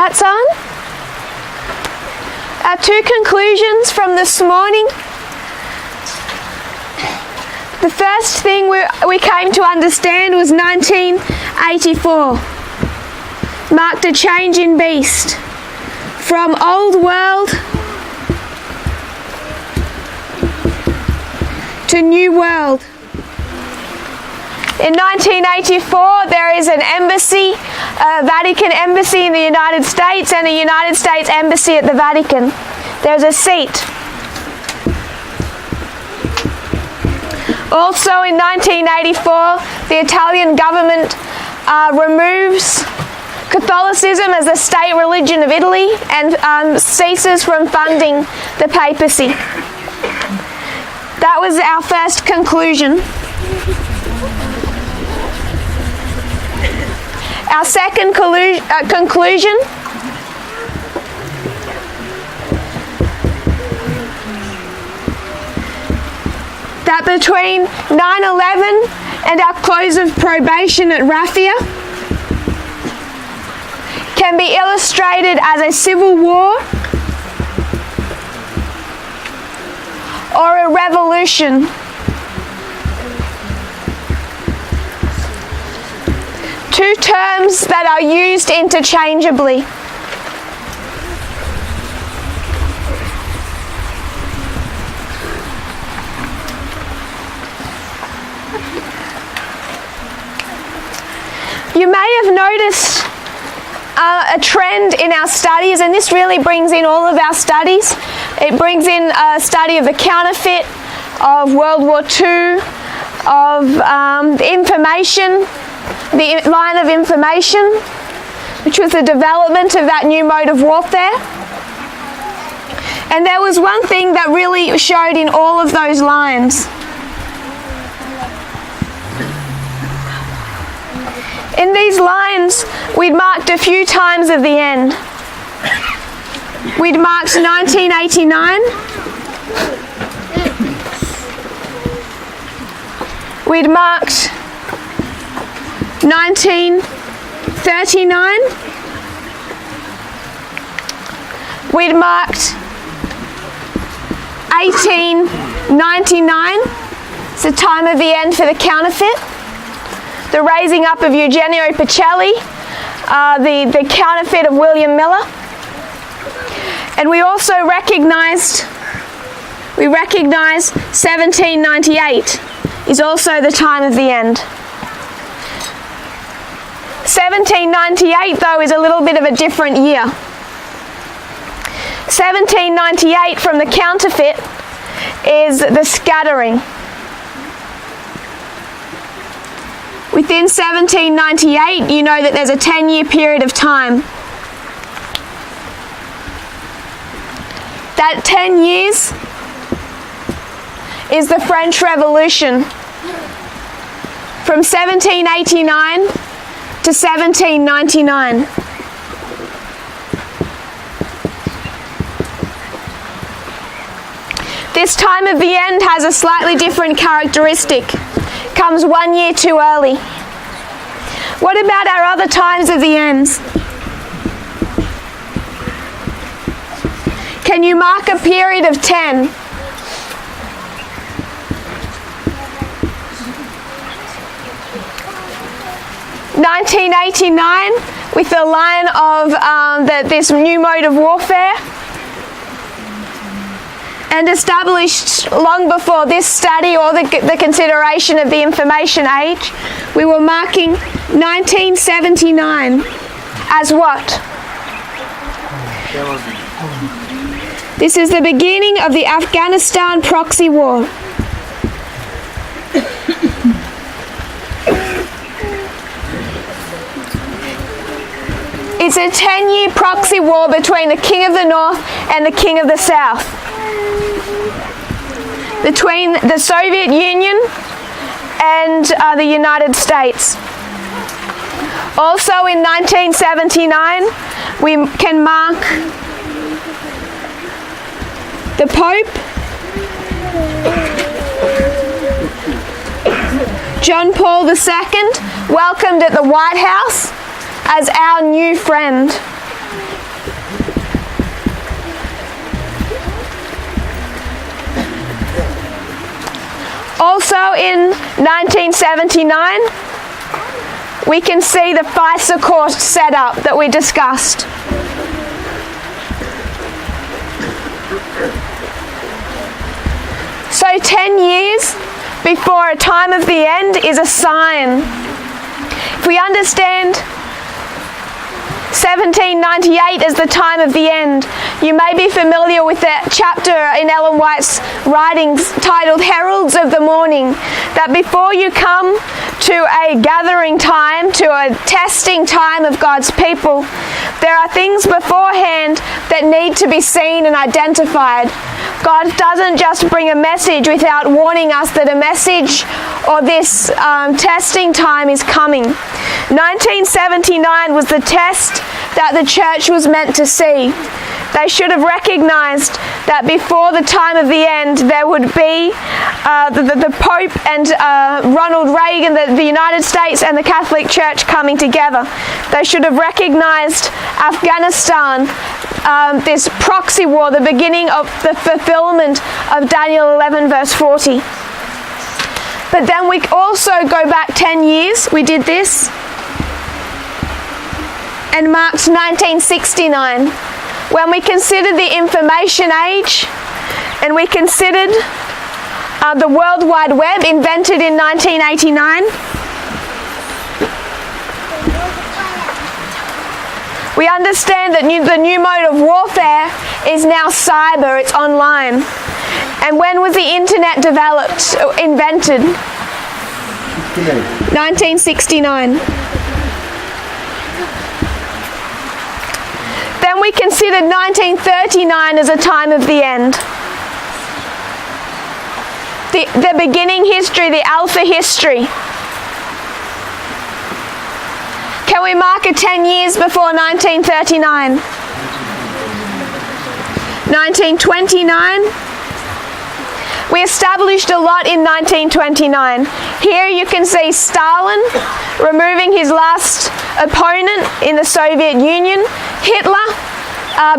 That's on. Our two conclusions from this morning. The first thing we came to understand was 1984 marked a change in beast from old world to new world. In 1984, there is an embassy, a Vatican embassy in the United States and a United States embassy at the Vatican. There's a seat. Also in 1984, the Italian government removes Catholicism as the state religion of Italy and ceases from funding the papacy. That was our first conclusion. Our second conclusion that between 9/11 and our close of probation at Raffia can be illustrated as a civil war or a revolution. Two terms that are used interchangeably. You may have noticed a trend in our studies, and this really brings in all of our studies. It brings in a study of the counterfeit, of World War II, of information, the line of information, which was the development of that new mode of warfare. And there was one thing that really showed in all of those lines. In these lines, we'd marked a few times of the end. We'd marked 1989. We'd marked 1939. We'd marked 1899. It's the time of the end for the counterfeit. The raising up of Eugenio Pacelli, the counterfeit of William Miller. And we also recognized 1798 is also the time of the end. 1798, though, is a little bit of a different year. 1798 from the counterfeit is the scattering. Within 1798, you know that there's a 10-year period of time. That 10 years is the French Revolution. From 1789 to 1799. This time of the end has a slightly different characteristic. Comes 1 year too early. What about our other times of the ends? Can you mark a period of 10? (1989) with the line of this new mode of warfare, and established long before this study or the consideration of the information age. We were marking 1979 as what? This is the beginning of the Afghanistan proxy war. It's a 10-year proxy war between the King of the North and the King of the South. Between the Soviet Union and the United States. Also in 1979, we can mark the Pope, John Paul II, welcomed at the White House as our new friend. Also in 1979, we can see the FISA court set up that we discussed. So 10 years before a time of the end is a sign. If we understand 1798 as the time of the end, you may be familiar with that chapter in Ellen White's writings titled Heralds of the Morning, that before you come to a gathering time, to a testing time of God's people, there are things beforehand that need to be seen and identified. God doesn't just bring a message without warning us that a message or this testing time is coming. 1979 was the test that the church was meant to see. They should have recognized that before the time of the end, there would be the Pope and Ronald Reagan, the United States and the Catholic Church coming together. They should have recognized Afghanistan, this proxy war, the beginning of the fulfillment of Daniel 11 verse 40. But then we also go back 10 years, we did this, and marked 1969, when we considered the information age and we considered the World Wide Web invented in 1989. We understand that the new mode of warfare is now cyber, it's online. And when was the internet developed, invented? 1969. Then we considered 1939 as a time of the end. The beginning history, the alpha history. Can we mark it 10 years before 1939? 1929. We established a lot in 1929. Here you can see Stalin removing his last opponent in the Soviet Union. Hitler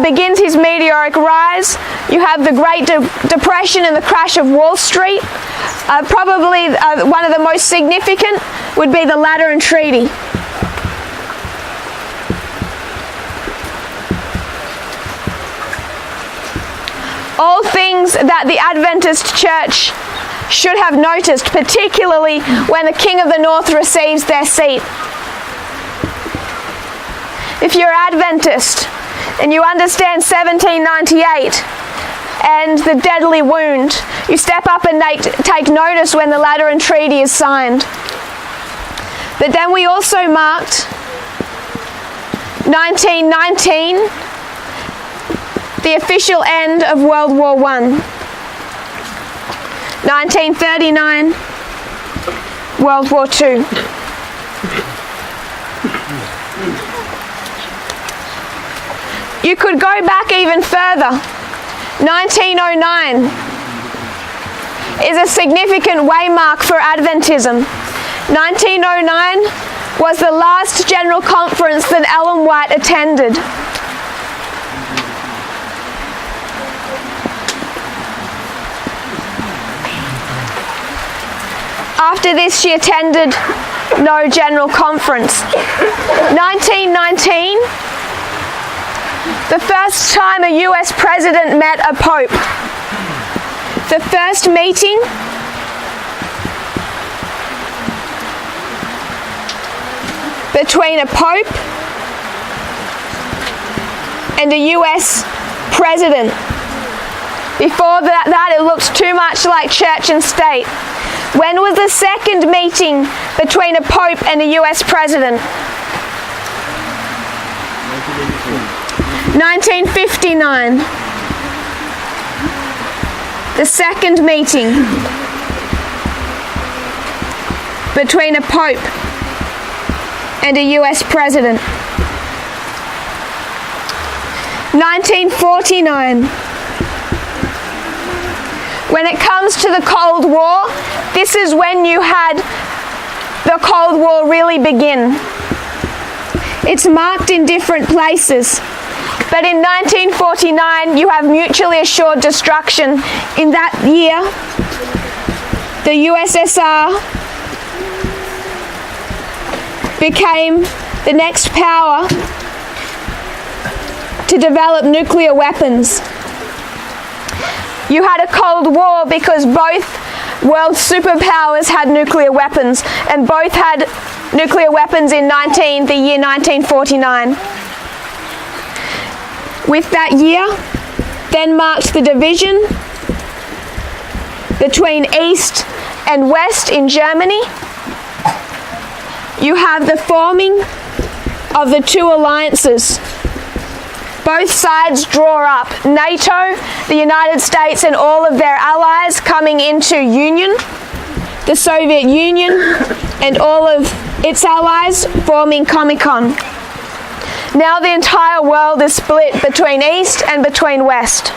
begins his meteoric rise. You have the Great Depression and the crash of Wall Street. Probably one of the most significant would be the Lateran Treaty. All things that the Adventist Church should have noticed, particularly when the King of the North receives their seat. If you're Adventist and you understand 1798 and the deadly wound, you step up and take notice when the Lateran Treaty is signed. But then we also marked 1919, the official end of World War I. 1939, World War II. You could go back even further. 1909 is a significant waymark for Adventism. 1909 was the last general conference that Ellen White attended. After this, she attended no general conference. 1919, the first time a US president met a pope. The first meeting between a pope and a US president. Before that, it looked too much like church and state. When was the second meeting between a pope and a US president? 1959. The second meeting between a pope and a US president. 1949. When it comes to the Cold War, this is when you had the Cold War really begin. It's marked in different places. But in 1949, you have mutually assured destruction. In that year, the USSR became the next power to develop nuclear weapons. You had a Cold War because both world superpowers had nuclear weapons, and both had nuclear weapons in the year 1949. With that year, then marked the division between East and West in Germany. You have the forming of the two alliances. Both sides draw up NATO, the United States and all of their allies coming into union, the Soviet Union and all of its allies forming Comecon. Now the entire world is split between East and between West.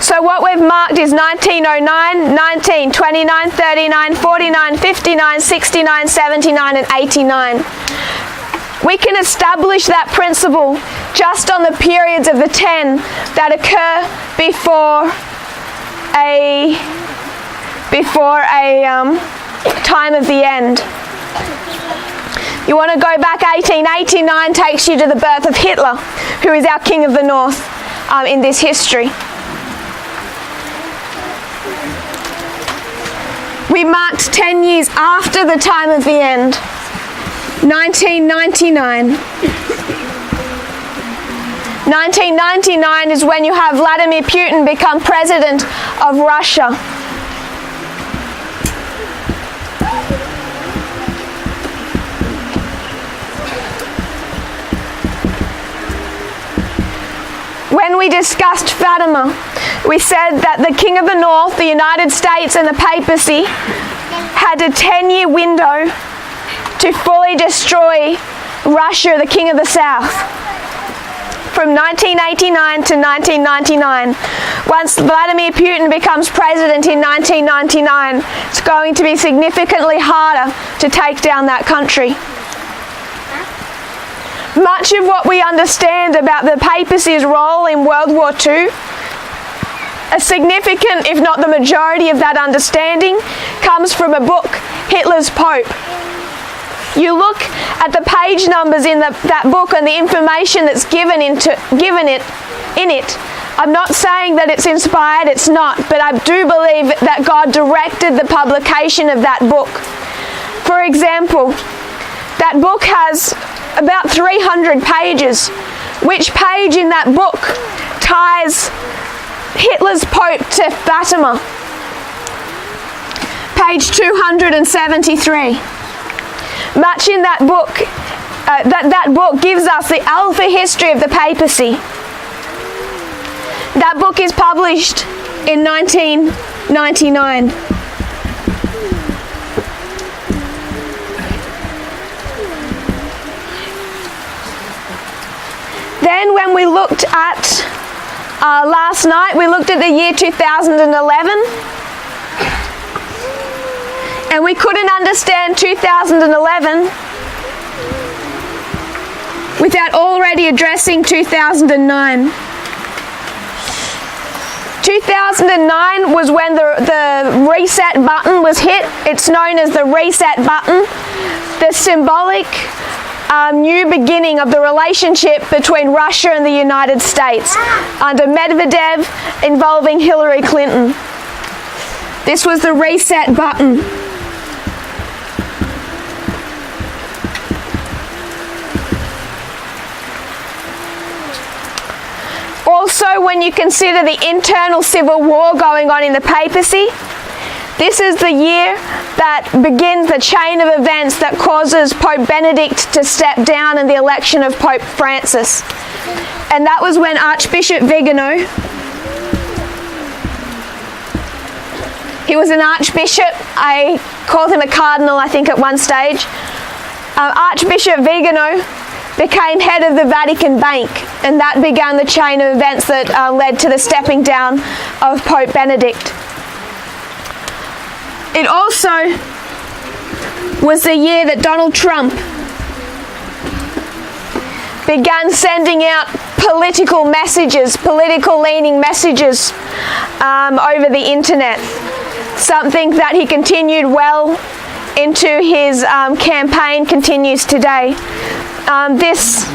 So what we've marked is 1909, 19, 29, 39, 49, 59, 69, 79 and 89. We can establish that principle just on the periods of the 10 that occur before a time of the end. You want to go back 1889 takes you to the birth of Hitler, who is our King of the North in this history. We marked 10 years after the time of the end, 1999. 1999 is when you have Vladimir Putin become president of Russia. When we discussed Fatima, we said that the King of the North, the United States and the papacy had a 10-year window to fully destroy Russia, the King of the South, from 1989 to 1999. Once Vladimir Putin becomes president in 1999, it's going to be significantly harder to take down that country. Much of what we understand about the papacy's role in World War II, a significant, if not the majority of that understanding, comes from a book, Hitler's Pope. You look at the page numbers in that book and the information that's given in it. I'm not saying that it's inspired, it's not, but I do believe that God directed the publication of that book. For example, that book has about 300 pages. Which page in that book ties Hitler's Pope to Fatima? Page 273. Much in that book, that book gives us the alpha history of the papacy. That book is published in 1999. Then when we looked at, last night, we looked at the year 2011. And we couldn't understand 2011 without already addressing 2009. 2009 was when the reset button was hit. It's known as the reset button, the symbolic new beginning of the relationship between Russia and the United States under Medvedev involving Hillary Clinton. This was the reset button. Also, when you consider the internal civil war going on in the papacy, this is the year that begins the chain of events that causes Pope Benedict to step down in the election of Pope Francis. And that was when Archbishop Vigano, he was an archbishop, I called him a cardinal I think at one stage, Archbishop Vigano became head of the Vatican Bank, and that began the chain of events that led to the stepping down of Pope Benedict. It also was the year that Donald Trump began sending out political messages, political leaning messages over the internet. Something that he continued well into his campaign, continues today. This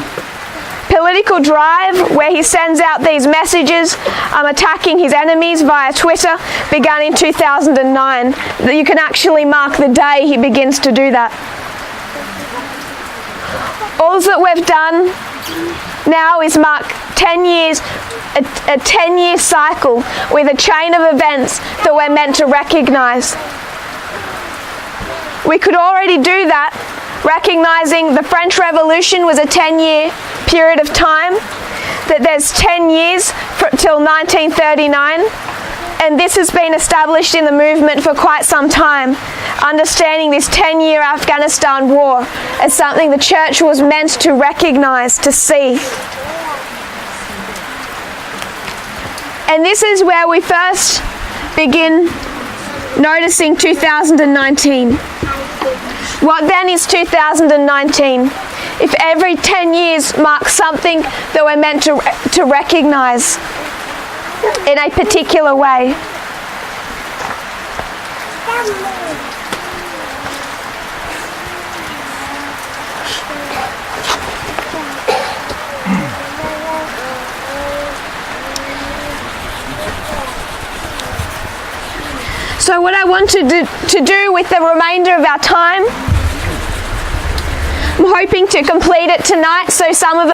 political drive where he sends out these messages attacking his enemies via Twitter began in 2009. You can actually mark the day he begins to do that. All that we've done now is mark 10 years, a 10-year cycle with a chain of events that we're meant to recognise. We could already do that, recognising the French Revolution was a 10-year period of time, that there's 10 years till 1939, and this has been established in the movement for quite some time, understanding this 10-year Afghanistan war as something the church was meant to recognise, to see. And this is where we first begin noticing 2019. What then is 2019? If every 10 years marks something that we're meant to recognise in a particular way. So what I want to do with the remainder of our time, I'm hoping to complete it tonight, so some of